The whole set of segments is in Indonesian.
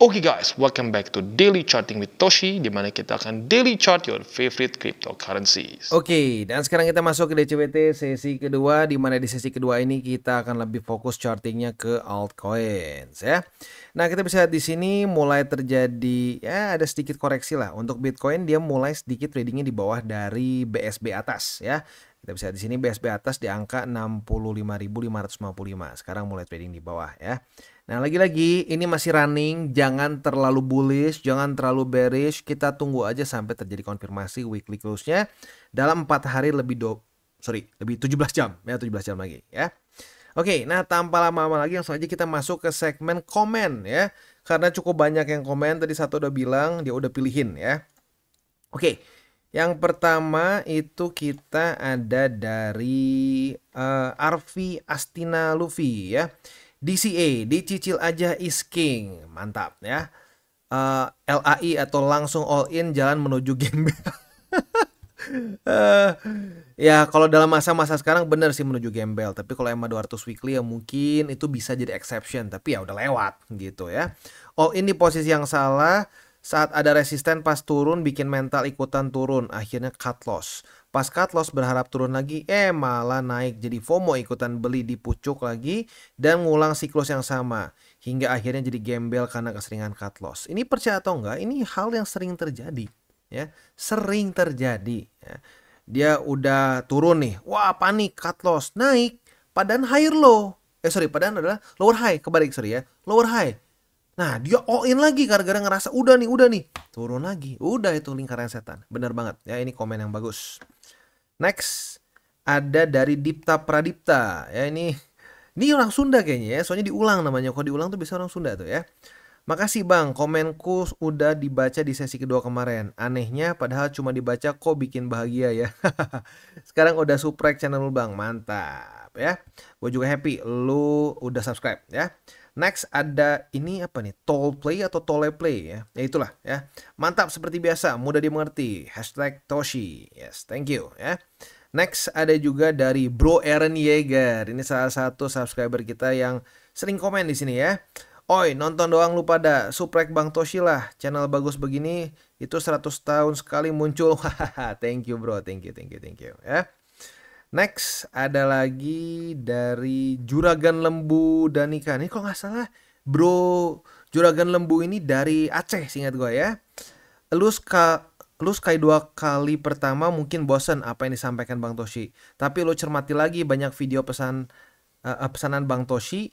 Oke guys, welcome back to Daily Charting with Toshi, di mana kita akan daily chart your favorite cryptocurrencies. Oke, dan sekarang kita masuk ke DCWT sesi kedua, di mana di sesi kedua ini kita akan lebih fokus chartingnya ke altcoins ya. Nah, kita bisa lihat di sini mulai terjadi ya ada sedikit koreksi lah. Untuk Bitcoin dia mulai sedikit tradingnya di bawah dari BSB atas ya. Kita bisa lihat di sini BSB atas di angka 65.555. Sekarang mulai trading di bawah ya. Nah, lagi-lagi ini masih running, jangan terlalu bullish, jangan terlalu bearish. Kita tunggu aja sampai terjadi konfirmasi weekly close-nya dalam 4 hari lebih 17 jam ya, 17 jam lagi ya. Oke, nah tanpa lama-lama lagi langsung aja kita masuk ke segmen komen ya. Karena cukup banyak yang komen, tadi satu udah bilang dia udah pilihin ya. Oke, yang pertama itu kita ada dari Arfi Astina Luffy ya. DCA, dicicil aja is king, mantap ya. LAI atau langsung all in jalan menuju gembel. Ya kalau dalam masa-masa sekarang bener sih menuju gembel, tapi kalau EMA 200 weekly ya mungkin itu bisa jadi exception, tapi ya udah lewat gitu ya. All in di posisi yang salah, saat ada resisten pas turun bikin mental ikutan turun, akhirnya cut loss. Pas cut loss berharap turun lagi, malah naik, jadi FOMO ikutan beli di pucuk lagi dan ngulang siklus yang sama hingga akhirnya jadi gembel karena keseringan cut loss. Ini percaya atau enggak, ini hal yang sering terjadi ya, sering terjadi ya. Dia udah turun nih, wah panik, cut loss, naik, padahal higher low. Padahal adalah lower high, kebalik ya, lower high. Nah, dia all in lagi gara-gara ngerasa udah nih, turun lagi. Udah itu lingkaran setan. Bener banget ya, ini komen yang bagus. Next, ada dari Dipta Pradipta. Ya ini orang Sunda kayaknya ya, soalnya diulang namanya. Kalau diulang tuh bisa orang Sunda tuh ya. Makasih bang, komenku udah dibaca di sesi kedua kemarin. Anehnya padahal cuma dibaca kok bikin bahagia ya. Sekarang udah subscribe channel lu bang, mantap ya. Gue juga happy lu udah subscribe ya. Next ada ini apa nih, Toll Play atau Tolle Play ya. Ya itulah ya. Mantap seperti biasa, mudah dimengerti. #Toshi. Yes, thank you ya. Next ada juga dari Bro Aaron Yeager. Ini salah satu subscriber kita yang sering komen di sini ya. Oi, nonton doang lu pada, suprek Bang Toshi lah. Channel bagus begini itu 100 tahun sekali muncul. Thank you bro, thank you ya. Next ada lagi dari Juragan Lembu Danika. Ini kok nggak salah bro, Juragan Lembu ini dari Aceh seingat gue ya. Lu sekali 2 kali pertama mungkin bosen apa yang disampaikan Bang Toshi. Tapi lu cermati lagi banyak video pesanan Bang Toshi.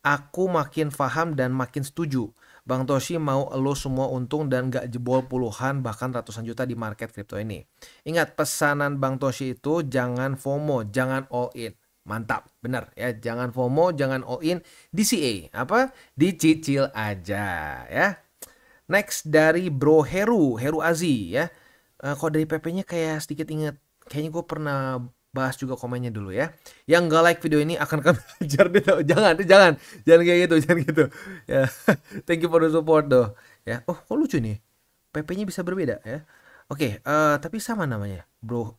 Aku makin paham dan makin setuju. Bang Toshi mau lo semua untung dan gak jebol puluhan bahkan ratusan juta di market kripto ini. Ingat pesanan Bang Toshi itu jangan FOMO, jangan all in. Mantap, bener ya. Jangan FOMO, jangan all in. DCA, apa? Dicicil aja ya. Next dari Bro Heru Azi ya. Kok dari PP-nya kayak sedikit inget. Kayaknya gue pernah bahas juga komennya dulu ya. Yang gak like video ini akan kami hajar deh. Jangan kayak gitu ya. Thank you for the support doh ya. Oh kok lucu nih, PP-nya bisa berbeda ya. Oke, tapi sama namanya Bro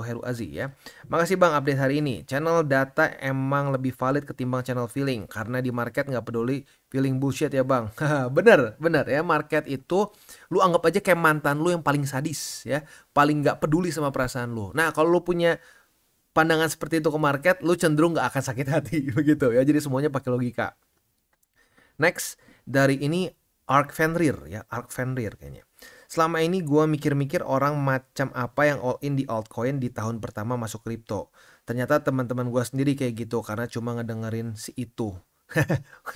Heru Azi ya. Makasih bang update hari ini. Channel data emang lebih valid ketimbang channel feeling, karena di market nggak peduli feeling bullshit ya bang. bener ya, market itu lu anggap aja kayak mantan lu yang paling sadis ya, paling nggak peduli sama perasaan lu. Nah kalau lu punya pandangan seperti itu ke market, lu cenderung gak akan sakit hati begitu ya. Jadi semuanya pakai logika. Next dari ini Ark Fenrir ya, Ark Fenrir kayaknya. Selama ini gue mikir-mikir orang macam apa yang all in di altcoin di tahun pertama masuk kripto. Ternyata teman-teman gue sendiri kayak gitu karena cuma ngedengerin si itu.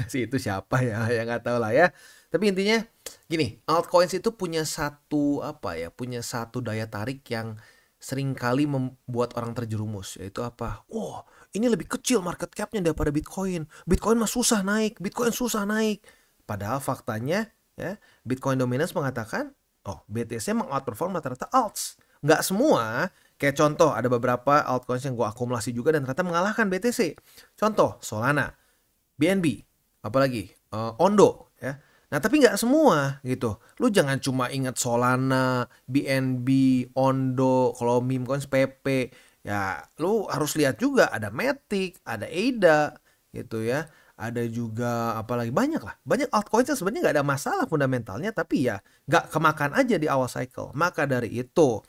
Si itu siapa ya? Ya nggak tahu lah ya. Tapi intinya gini, altcoins itu punya satu daya tarik yang sering kali membuat orang terjerumus, yaitu apa? Wow, ini lebih kecil market capnya daripada Bitcoin. Bitcoin mah susah naik, Bitcoin susah naik. Padahal faktanya ya, Bitcoin Dominance mengatakan, BTC mengoutperform rata-rata alts. Nggak semua, kayak contoh ada beberapa altcoins yang gue akumulasi juga dan ternyata mengalahkan BTC. Contoh Solana, BNB, apalagi Ondo ya. Nah tapi nggak semua gitu. Lu jangan cuma ingat Solana, BNB, Ondo, kalau meme coins PP. Ya lu harus lihat juga ada Matic, ada ADA gitu ya. ada juga apalagi banyak lah. Banyak altcoins yang sebenarnya nggak ada masalah fundamentalnya, tapi ya nggak kemakan aja di awal cycle. Maka dari itu,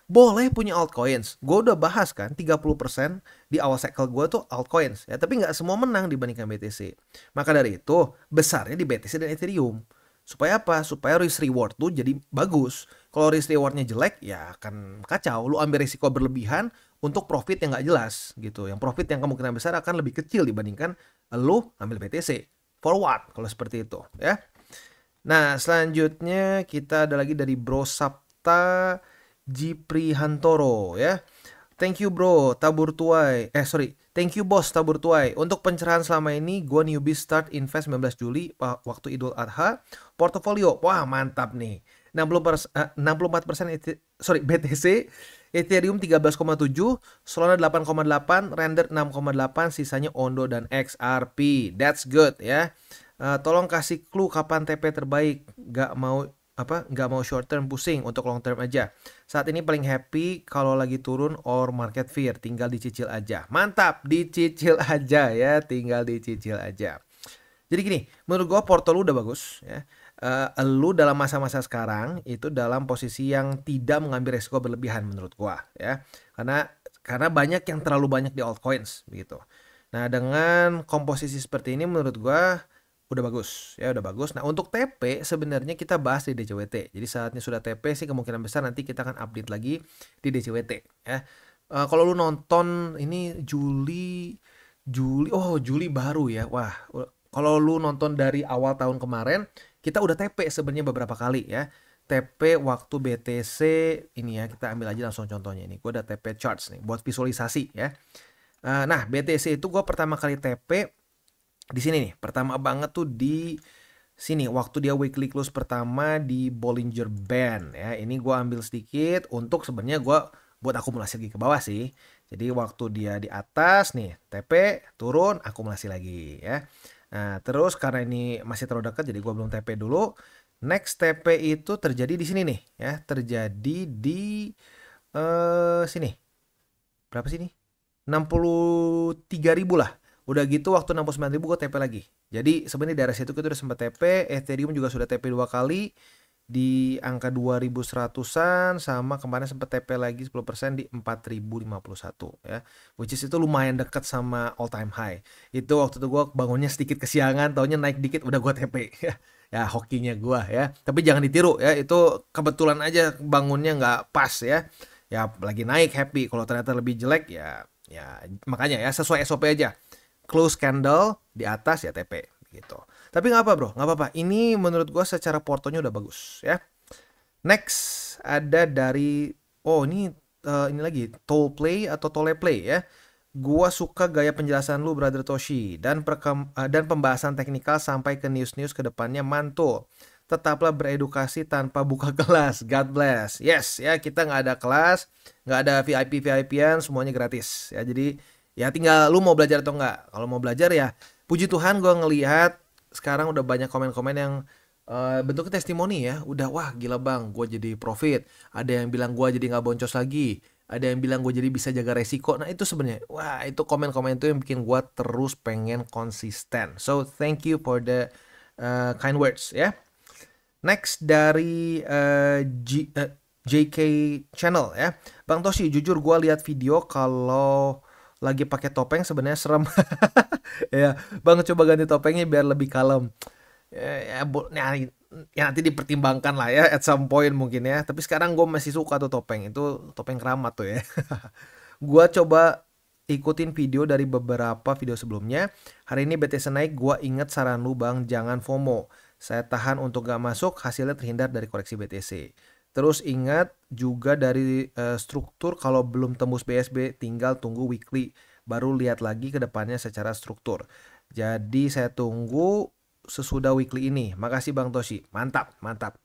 boleh punya altcoins. Gue udah bahas kan 30% di awal cycle gue tuh altcoins ya, tapi nggak semua menang dibandingkan BTC. Maka dari itu, besarnya di BTC dan Ethereum. Supaya apa? Supaya risk reward tuh jadi bagus. Kalau risk rewardnya jelek, ya akan kacau. Lu ambil risiko berlebihan untuk profit yang nggak jelas gitu. Yang profit yang kemungkinan besar akan lebih kecil dibandingkan lu ambil BTC. For what? Kalau seperti itu ya. Nah, selanjutnya kita ada lagi dari Bro Sapta Jiprihantoro ya. Thank you bro, tabur tuai. Thank you bos, tabur tuai. Untuk pencerahan selama ini, gue newbie start invest 19 Juli waktu Idul Adha. Portofolio, wah mantap nih. 64% BTC, Ethereum 13,7, Solana 8,8, Render 6,8, sisanya Ondo dan XRP. That's good ya. Tolong kasih clue kapan TP terbaik. Nggak mau short term, pusing, untuk long term aja. Saat ini paling happy kalau lagi turun or market fear, tinggal dicicil aja. Mantap, dicicil aja ya, tinggal dicicil aja. Jadi gini, menurut gue porto lu udah bagus ya. Lu dalam masa-masa sekarang itu dalam posisi yang tidak mengambil resiko berlebihan menurut gue ya. Karena banyak yang terlalu banyak di altcoins begitu. Nah, dengan komposisi seperti ini menurut gue udah bagus ya, udah bagus. Nah, untuk TP sebenarnya kita bahas di DCWT. Jadi saatnya sudah TP sih kemungkinan besar nanti kita akan update lagi di DCWT ya. Kalau lu nonton ini Juli baru ya. Wah, kalau lu nonton dari awal tahun kemarin, kita udah TP sebenarnya beberapa kali ya. TP waktu BTC ini ya, kita ambil aja langsung contohnya ini. Gue udah TP charts nih buat visualisasi ya. Nah, BTC itu gue pertama kali TP di sini nih, pertama banget tuh di sini waktu dia weekly close pertama di Bollinger Band ya. Ini gue ambil sedikit untuk sebenarnya gue buat akumulasi lagi ke bawah sih. Jadi waktu dia di atas nih TP, turun, akumulasi lagi ya. Nah, terus karena ini masih terlalu dekat jadi gue belum TP dulu. Next TP itu terjadi di sini nih ya, terjadi di sini. Berapa sih ini? 63.000 lah. Udah gitu waktu 69.000 gue TP lagi. Jadi sebenarnya dari situ kita udah sempat TP. Ethereum juga sudah TP 2 kali di angka 2100-an, sama kemarin sempat TP lagi 10% di 4051 ya. Which is itu lumayan dekat sama all time high. Itu waktu itu gue bangunnya sedikit kesiangan, taunya naik dikit udah gue TP ya. Ya hokinya gue ya. Tapi jangan ditiru ya, itu kebetulan aja bangunnya nggak pas ya. Ya lagi naik happy, kalau ternyata lebih jelek ya makanya ya sesuai SOP aja. Close candle di atas ya TP gitu. Tapi nggak apa bro, nggak apa-apa. Ini menurut gue secara portonya udah bagus ya. Next ada dari ini lagi Toll Play atau Tolle Play ya. Gua suka gaya penjelasan lu Brother Toshi dan pembahasan teknikal sampai ke news-news ke depannya mantul. Tetaplah beredukasi tanpa buka kelas. God bless. Yes ya, kita nggak ada kelas, nggak ada VIP-VIP-an, semuanya gratis ya. Jadi ya tinggal lu mau belajar atau enggak. Kalau mau belajar ya puji Tuhan gue ngelihat sekarang udah banyak komen-komen yang bentuknya testimoni ya. Udah wah gila bang, gue jadi profit. Ada yang bilang gue jadi nggak boncos lagi. Ada yang bilang gue jadi bisa jaga resiko. Nah itu sebenarnya wah itu komen-komen itu yang bikin gue terus pengen konsisten. So thank you for the kind words ya. Next dari JK Channel ya. Bang Toshi, jujur gue lihat video kalau lagi pakai topeng sebenarnya serem. Ya, bang coba ganti topengnya biar lebih kalem. Ya nanti dipertimbangkan lah ya at some point mungkin ya. Tapi sekarang gue masih suka tuh topeng. Itu topeng keramat tuh ya. Gue coba ikutin video dari beberapa video sebelumnya. Hari ini BTC naik, gue inget saran lu bang, jangan FOMO. Saya tahan untuk gak masuk, hasilnya terhindar dari koreksi BTC. Terus ingat juga dari struktur, kalau belum tembus BSB tinggal tunggu weekly baru lihat lagi ke depannya secara struktur. Jadi saya tunggu sesudah weekly ini. Makasih Bang Toshi. Mantap, mantap.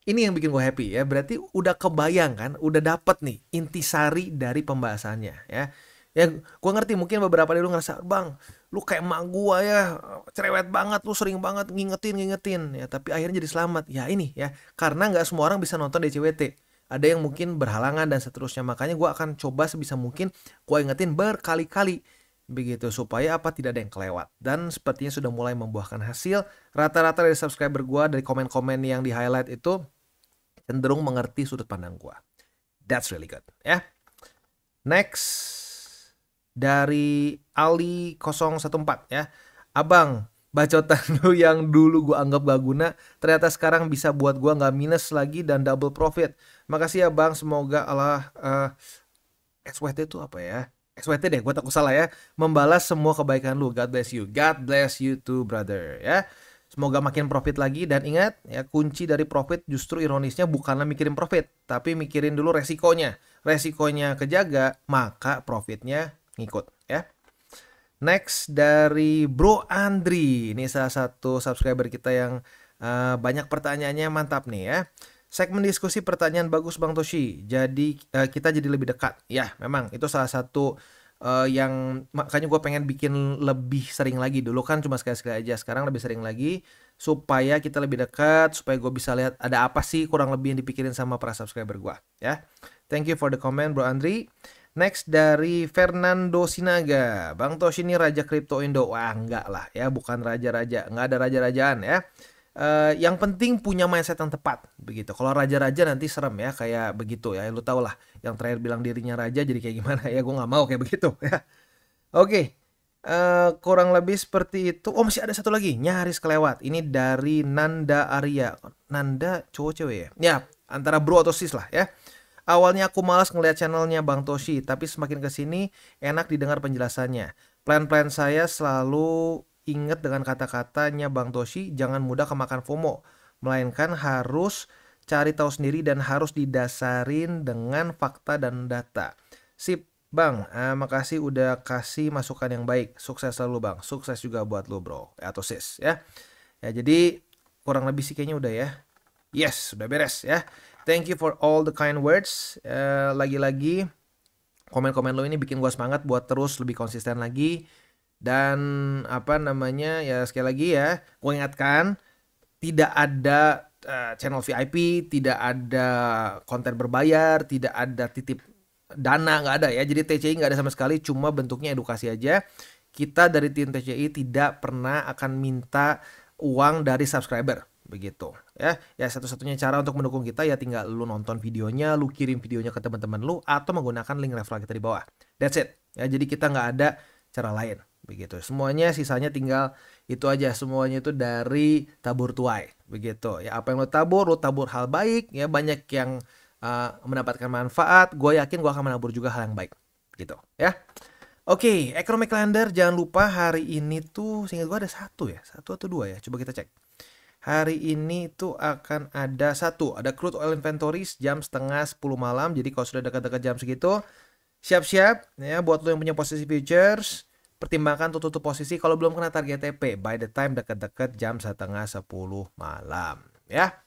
Ini yang bikin gue happy ya. Berarti udah kebayang kan, udah dapet nih intisari dari pembahasannya ya. Ya gue ngerti mungkin beberapa dari lu ngerasa, bang lu kayak emak gue ya, cerewet banget, lu sering banget ngingetin ya, tapi akhirnya jadi selamat. Ya ini ya, karena nggak semua orang bisa nonton DCWT. Ada yang mungkin berhalangan dan seterusnya. Makanya gue akan coba sebisa mungkin gue ingetin berkali-kali. begitu, supaya apa, tidak ada yang kelewat. Dan sepertinya sudah mulai membuahkan hasil. Rata-rata dari subscriber gua, dari komen-komen yang di highlight itu cenderung mengerti sudut pandang gua. That's really good ya. Next dari Ali 014 ya. Abang, bacotan lu yang dulu gua anggap gak guna ternyata sekarang bisa buat gua gak minus lagi dan double profit. Makasih ya bang, semoga Allah SWT itu apa ya? SWT deh, gue takut salah ya. Membalas semua kebaikan lu. God bless you. God bless you too, brother. Ya. Semoga makin profit lagi. Dan ingat, ya, kunci dari profit justru ironisnya bukanlah mikirin profit, tapi mikirin dulu resikonya. Resikonya kejaga, maka profitnya ngikut. Ya. Next dari Bro Andri. Ini salah satu subscriber kita yang banyak pertanyaannya, mantap nih ya. Segmen diskusi pertanyaan bagus Bang Toshi. Jadi kita jadi lebih dekat. Ya, memang itu salah satu yang makanya gue pengen bikin lebih sering lagi. Dulu kan cuma sekali-sekali aja. Sekarang lebih sering lagi supaya kita lebih dekat, supaya gue bisa lihat ada apa sih kurang lebih yang dipikirin sama para subscriber gue. Ya, thank you for the comment, Bro Andri. Next dari Fernando Sinaga. Bang Toshi ini raja kripto Indo. Wah, enggak lah ya, bukan raja-raja. Enggak ada raja-rajaan ya. Yang penting punya mindset yang tepat begitu. Kalau raja-raja nanti serem ya, kayak begitu ya. Lu tau lah yang terakhir bilang dirinya raja jadi kayak gimana ya. Gue nggak mau kayak begitu ya. Oke, kurang lebih seperti itu. Oh, masih ada satu lagi, nyaris kelewat. Ini dari Nanda Arya. Nanda cowok cewek ya? Ya, antara bro atau sis lah ya. Awalnya aku malas ngeliat channelnya Bang Toshi, tapi semakin kesini enak didengar penjelasannya. Plan-plan saya selalu ingat dengan kata-katanya Bang Toshi, jangan mudah kemakan FOMO, melainkan harus cari tahu sendiri dan harus didasarin dengan fakta dan data. Sip, Bang. Makasih udah kasih masukan yang baik. Sukses selalu, Bang. Sukses juga buat lo, bro. Atau sis, ya. Ya, jadi kurang lebih sih kayaknya udah ya. Yes, udah beres ya. Thank you for all the kind words. Lagi-lagi komen-komen lo ini bikin gua semangat buat terus lebih konsisten lagi. Dan apa namanya ya, sekali lagi ya, gue ingatkan tidak ada channel VIP, tidak ada konten berbayar, tidak ada titip dana, nggak ada ya. Jadi TCI nggak ada sama sekali, cuma bentuknya edukasi aja. Kita dari tim TCI tidak pernah akan minta uang dari subscriber begitu ya. Ya, satu-satunya cara untuk mendukung kita ya tinggal lu nonton videonya, lu kirim videonya ke teman-teman lu, atau menggunakan link referral kita di bawah. That's it ya. Jadi kita nggak ada cara lain begitu. Semuanya sisanya tinggal itu aja, semuanya itu dari tabur tuai begitu ya. Apa yang lo tabur hal baik ya, banyak yang mendapatkan manfaat. Gue yakin gue akan menabur juga hal yang baik gitu ya. Oke, economic calendar jangan lupa hari ini tuh, seingat gue ada satu atau dua ya, coba kita cek. Hari ini tuh akan ada ada crude oil inventories jam 9:30 malam. Jadi kalau sudah dekat-dekat jam segitu, siap-siap ya buat lo yang punya posisi futures. Pertimbangkan tutup posisi kalau belum kena target TP by the time dekat-dekat jam 9:30 malam ya.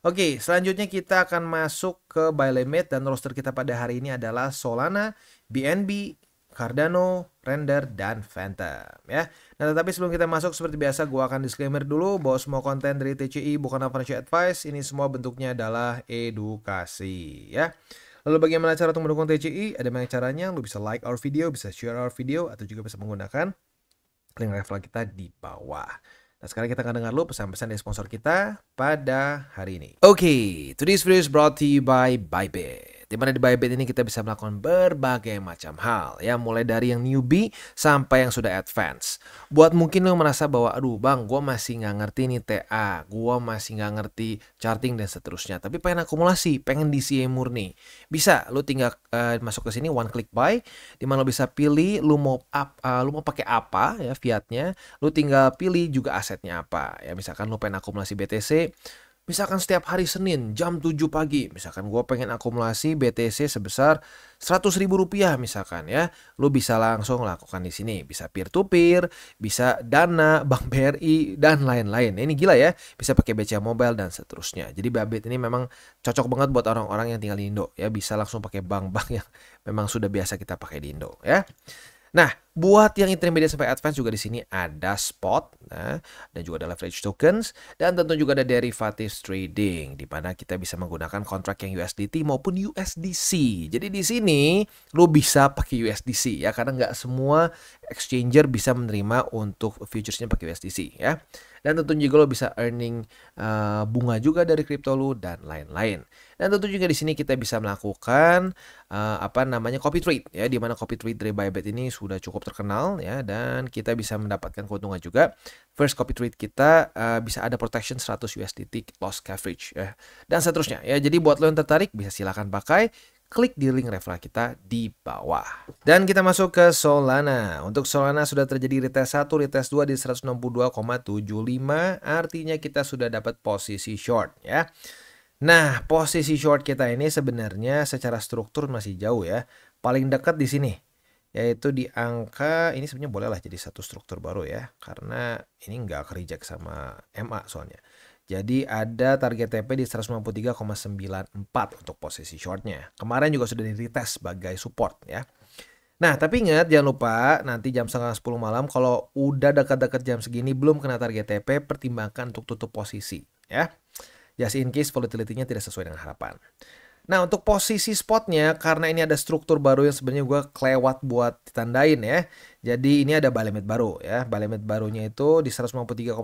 Oke, selanjutnya kita akan masuk ke buy limit dan roster kita pada hari ini adalah Solana, BNB, Cardano, Render, dan Phantom ya. Nah, tetapi sebelum kita masuk seperti biasa gue akan disclaimer dulu bahwa semua konten dari TCI bukan financial advice, ini semua bentuknya adalah edukasi ya. Lalu bagaimana cara untuk mendukung TCI? Ada banyak caranya. Lu bisa like our video, bisa share our video, atau juga bisa menggunakan link referral kita di bawah. Nah, sekarang kita akan dengar lu pesan-pesan dari sponsor kita pada hari ini. Oke, today's video is brought to you by Bybit. Dimana di Bybit ini kita bisa melakukan berbagai macam hal ya, mulai dari yang newbie sampai yang sudah advance. Buat mungkin lo merasa bahwa aduh bang, gue masih nggak ngerti nih TA, gue masih nggak ngerti charting dan seterusnya, tapi pengen akumulasi, pengen DCA murni, bisa lo tinggal masuk ke sini one click buy, dimana lo bisa pilih lo mau pakai apa ya fiatnya, lo tinggal pilih juga asetnya apa ya. Misalkan lo pengen akumulasi BTC, misalkan setiap hari Senin jam 7 pagi, misalkan gue pengen akumulasi BTC sebesar Rp100.000 misalkan ya, lu bisa langsung lakukan di sini. Bisa peer to peer, bisa Dana, Bank BRI dan lain-lain. Ini gila ya, bisa pakai BCA Mobile dan seterusnya. Jadi Bybit ini memang cocok banget buat orang-orang yang tinggal di Indo ya, bisa langsung pakai bank-bank yang memang sudah biasa kita pakai di Indo ya. Nah, buat yang intermediate sampai advance juga di sini ada spot, nah, dan juga ada leverage tokens, dan tentu juga ada derivatives trading, di mana kita bisa menggunakan kontrak yang USDT maupun USDC. Jadi di sini lu bisa pakai USDC ya, karena nggak semua exchanger bisa menerima untuk futuresnya pakai USDC ya. Dan tentunya juga lo bisa earning bunga juga dari kripto lu dan lain-lain. Dan tentu juga di sini kita bisa melakukan copy trade ya, di mana copy trade dari Bybit ini sudah cukup terkenal ya, dan kita bisa mendapatkan keuntungan juga. First copy trade kita bisa ada protection 100 USDT loss coverage ya, dan seterusnya ya. Jadi buat lo yang tertarik bisa silakan pakai. Klik di link referral kita di bawah. Dan kita masuk ke Solana. Untuk Solana sudah terjadi retest 1, retest 2 di 162,75. Artinya kita sudah dapat posisi short ya. Nah, posisi short kita ini sebenarnya secara struktur masih jauh ya. Paling dekat di sini, yaitu di angka, ini sebenarnya bolehlah jadi satu struktur baru ya, karena ini nggak ke-reject sama MA soalnya. Jadi ada target TP di 193,94 untuk posisi shortnya. Kemarin juga sudah di-retest sebagai support ya. Nah, tapi ingat jangan lupa nanti jam setengah 10 malam kalau udah dekat-dekat jam segini belum kena target TP, pertimbangkan untuk tutup posisi ya. Just in case volatility-nya tidak sesuai dengan harapan. Nah, untuk posisi spotnya, karena ini ada struktur baru yang sebenarnya gue kelewat buat ditandain ya. Jadi ini ada buy limit baru ya. Buy limit barunya itu di 153,94.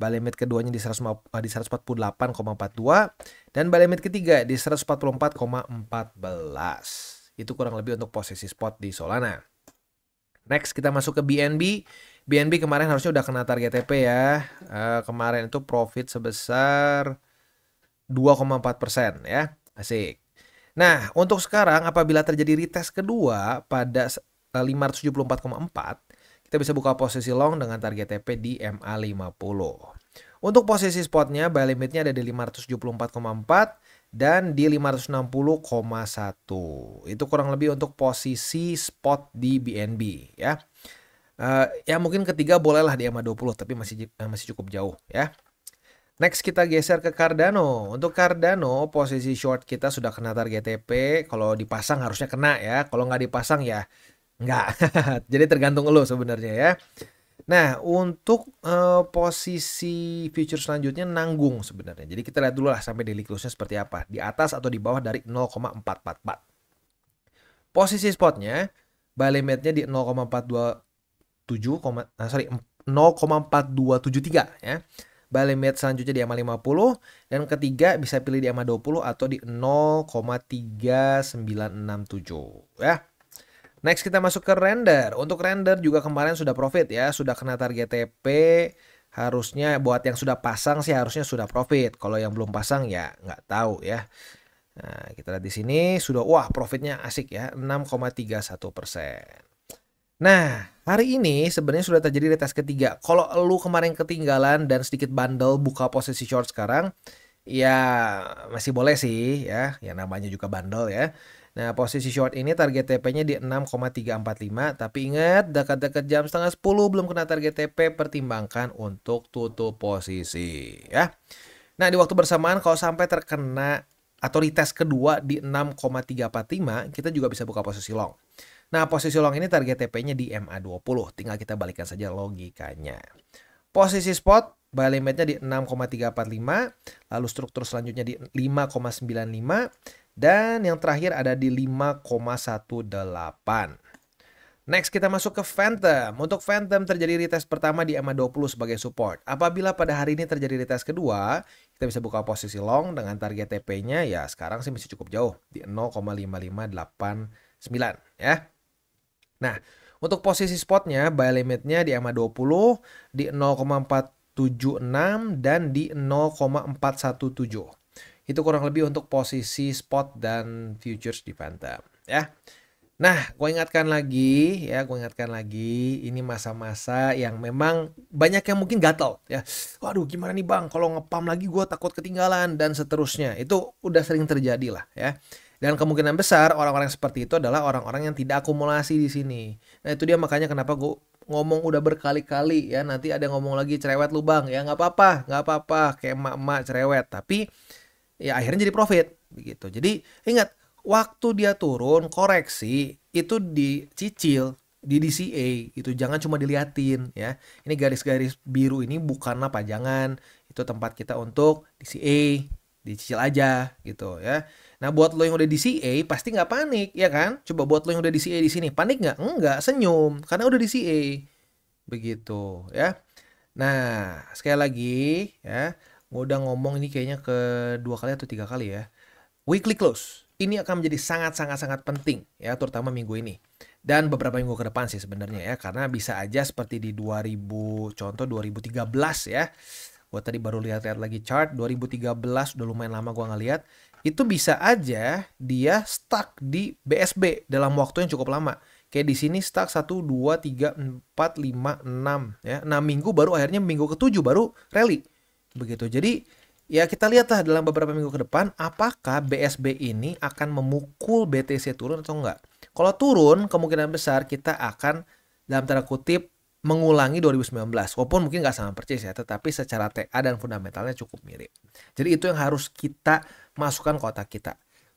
Buy limit keduanya di 148,42. Dan buy limit ketiga di 144,14. Itu kurang lebih untuk posisi spot di Solana. Next kita masuk ke BNB. BNB kemarin harusnya udah kena target TP ya. Kemarin itu profit sebesar 2,4% ya. Asik. Nah, untuk sekarang apabila terjadi retest kedua pada 574,4, kita bisa buka posisi long dengan target TP di MA50. Untuk posisi spotnya, buy limitnya ada di 574,4 dan di 560,1. Itu kurang lebih untuk posisi spot di BNB ya. Ya mungkin ketiga bolehlah di MA20, tapi masih cukup jauh ya. Next kita geser ke Cardano. Untuk Cardano posisi short kita sudah kena target TP. Kalau dipasang harusnya kena ya. Kalau nggak dipasang ya nggak. Jadi tergantung lo sebenarnya ya. Nah untuk posisi future selanjutnya nanggung sebenarnya. Jadi kita lihat dulu lah sampai daily close-nya seperti apa. Di atas atau di bawah dari 0,444. Posisi spotnya buy limitnya di 0,42773 ya. Buy limit selanjutnya di MA50 dan ketiga bisa pilih di MA20 atau di 0,3967 ya. Next kita masuk ke render. Untuk render juga kemarin sudah profit ya, sudah kena target TP. Harusnya buat yang sudah pasang sih harusnya sudah profit. Kalau yang belum pasang ya nggak tahu ya. Nah, kita lihat di sini sudah profitnya asik ya, 6,31%. Nah, hari ini sebenarnya sudah terjadi retest ketiga. Kalau lu kemarin ketinggalan dan sedikit bandel buka posisi short sekarang, ya masih boleh sih ya. Ya namanya juga bandel ya. Nah, posisi short ini target TP-nya di 6,345. Tapi ingat, dekat-dekat jam setengah 10 belum kena target TP, pertimbangkan untuk tutup posisi ya. Nah, di waktu bersamaan kalau sampai terkena atau retest kedua di 6,345, kita juga bisa buka posisi long. Nah, posisi long ini target TP-nya di MA20. Tinggal kita balikan saja logikanya. Posisi spot, buy limitnya di 6,345. Lalu struktur selanjutnya di 5,95. Dan yang terakhir ada di 5,18. Next kita masuk ke Phantom. Untuk Phantom terjadi retest pertama di MA20 sebagai support. Apabila pada hari ini terjadi retest kedua, kita bisa buka posisi long dengan target TP-nya ya sekarang sih masih cukup jauh di 0,5589 ya. Nah, untuk posisi spotnya, buy limitnya di MA20 di 0,476 dan di 0,417. Itu kurang lebih untuk posisi spot dan futures di Phantom ya. Nah, gue ingatkan lagi, ini masa-masa yang memang banyak yang mungkin gatel ya. Waduh, gimana nih bang, kalau ngepam lagi gue takut ketinggalan dan seterusnya. Itu udah sering terjadi lah ya. Dan kemungkinan besar orang-orang seperti itu adalah orang-orang yang tidak akumulasi di sini. Nah itu dia makanya kenapa gue ngomong udah berkali-kali ya. Nanti ada yang ngomong lagi cerewet lu bang. Ya nggak apa-apa. Kayak emak-emak cerewet. Tapi ya akhirnya jadi profit. Begitu. Jadi ingat waktu dia turun koreksi itu dicicil. di DCA itu jangan cuma diliatin ya. Ini garis-garis biru ini bukanlah pajangan, itu tempat kita untuk DCA, dicicil aja gitu ya. Nah buat lo yang udah DCA pasti nggak panik ya kan? Coba buat lo yang udah DCA di sini panik nggak? Enggak, senyum karena udah DCA begitu ya. Nah sekali lagi ya, gue udah ngomong ini kayaknya kedua kali atau 3 kali ya. Weekly close ini akan menjadi sangat penting ya, terutama minggu ini. Dan beberapa minggu ke depan sih sebenarnya ya, karena bisa aja seperti di 2013 ya. Gue tadi baru lihat-lihat lagi chart 2013, udah lumayan lama gue ngeliat. Itu bisa aja dia stuck di BSB dalam waktu yang cukup lama. Kayak di sini stuck 1, 2, 3, 4, 5, 6 ya. 6 minggu baru akhirnya minggu ke-7 baru rally. Begitu. Jadi ya kita lihatlah dalam beberapa minggu ke depan apakah BSB ini akan memukul BTC turun atau enggak. Kalau turun kemungkinan besar kita akan dalam tanda kutip mengulangi 2019. Walaupun mungkin nggak sama persis ya, tetapi secara TA dan fundamentalnya cukup mirip. Jadi itu yang harus kita masukkan ke otak kita.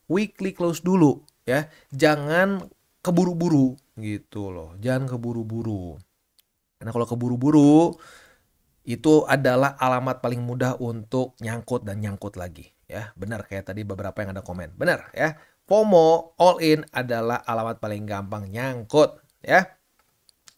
Weekly close dulu ya. Jangan keburu-buru gitu loh. Jangan keburu-buru. Karena kalau keburu-buru itu adalah alamat paling mudah untuk nyangkut dan nyangkut lagi ya. Benar kayak tadi beberapa yang ada komen. Benar ya. FOMO all in adalah alamat paling gampang nyangkut ya.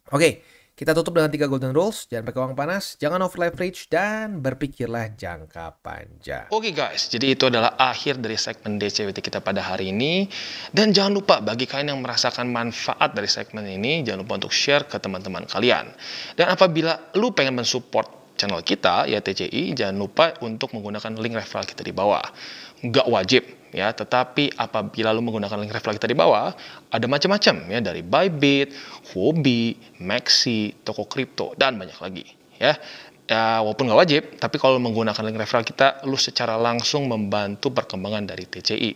Oke, kita tutup dengan 3 golden rules. Jangan pakai uang panas, jangan over leverage, dan berpikirlah jangka panjang. Oke guys, jadi itu adalah akhir dari segmen DCWT kita pada hari ini. Dan jangan lupa bagi kalian yang merasakan manfaat dari segmen ini, jangan lupa untuk share ke teman-teman kalian. Dan apabila lu pengen mensupport channel kita, ya TCI, jangan lupa untuk menggunakan link referral kita di bawah. Nggak wajib ya, tetapi apabila lu menggunakan link referral kita di bawah, ada macam-macam ya, dari Bybit, Huobi, Maxi, toko kripto, dan banyak lagi ya. Ya, walaupun nggak wajib, tapi kalau menggunakan link referral kita, lu secara langsung membantu perkembangan dari TCI.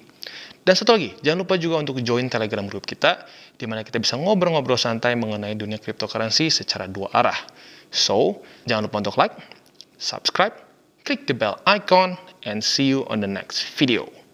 Dan satu lagi, jangan lupa juga untuk join Telegram group kita, di mana kita bisa ngobrol-ngobrol santai mengenai dunia cryptocurrency secara 2 arah. So, jangan lupa untuk like, subscribe, click the bell icon, and see you on the next video.